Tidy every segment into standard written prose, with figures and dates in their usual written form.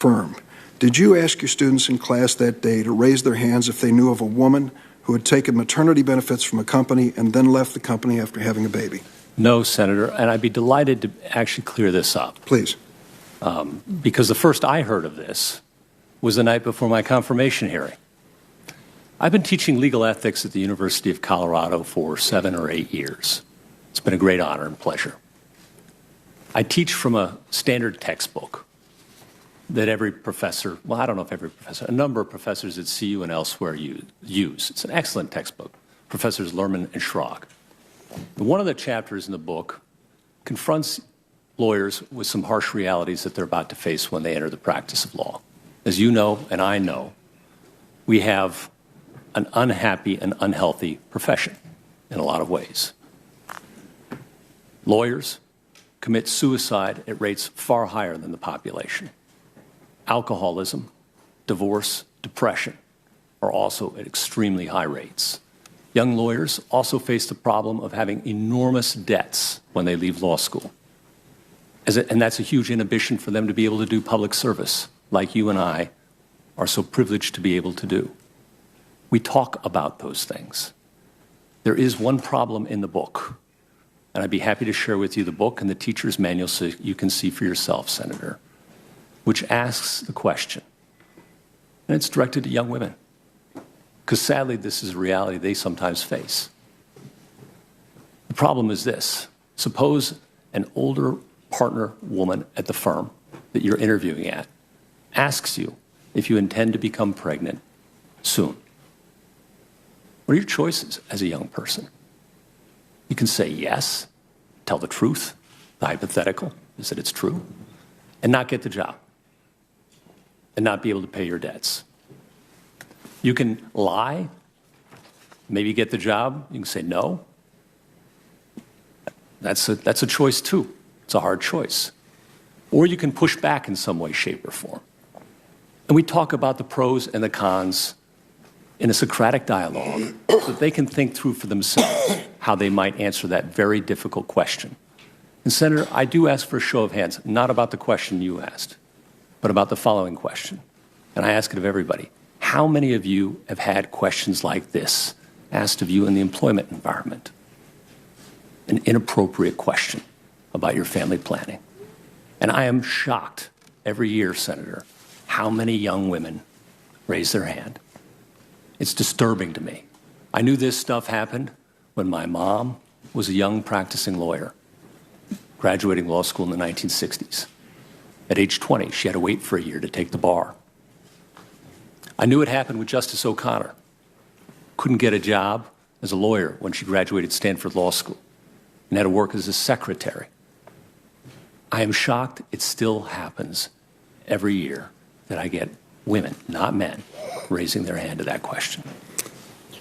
firm. Did you ask your students in class that day to raise their hands if they knew of a woman who had taken maternity benefits from a company and then left the company after having a baby? No, Senator, and I'd be delighted to actually clear this up. Please. Because the first I heard of this was the night before my confirmation hearing. I've been teaching legal ethics at the University of Colorado for 7 or 8 years. It's been a great honor and pleasure. I teach from a standard textbook that every professor, well, I don't know if every professor, a number of professors at CU and elsewhere use. It's an excellent textbook, Professors Lerman and Schrag. One of the chapters in the book confronts lawyers with some harsh realities that they're about to face when they enter the practice of law. As you know, and I know, we have an unhappy and unhealthy profession in a lot of ways. Lawyers commit suicide at rates far higher than the population. Alcoholism, divorce, depression are also at extremely high rates. Young lawyers also face the problem of having enormous debts when they leave law school. And that's a huge inhibition for them to be able to do public service, like you and I are so privileged to be able to do. We talk about those things. There is one problem in the book, and I'd be happy to share with you the book and the teacher's manual so you can see for yourself, Senator, which asks the question, and it's directed to young women, because sadly this is a reality they sometimes face. The problem is this: suppose an older partner woman at the firm that you're interviewing at asks you if you intend to become pregnant soon. What are your choices as a young person? You can say yes, tell the truth. The hypothetical is that it's true, and not get the job, and not be able to pay your debts. You can lie, maybe get the job. You can say no. That's a choice too. It's a hard choice. Or you can push back in some way, shape, or form. And we talk about the pros and the cons in a Socratic dialogue so that they can think through for themselves how they might answer that very difficult question. And Senator, I do ask for a show of hands, not about the question you asked, but about the following question. And I ask it of everybody. How many of you have had questions like this asked of you in the employment environment? An inappropriate question about your family planning. And I am shocked every year, Senator, how many young women raise their hand. It's disturbing to me. I knew this stuff happened when my mom was a young practicing lawyer, graduating law school in the 1960s. At age 20, she had to wait for a year to take the bar. I knew it happened with Justice O'Connor. Couldn't get a job as a lawyer when she graduated Stanford Law School and had to work as a secretary. I am shocked it still happens every year that I get women, not men, raising their hand to that question.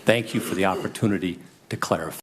Thank you for the opportunity to clarify.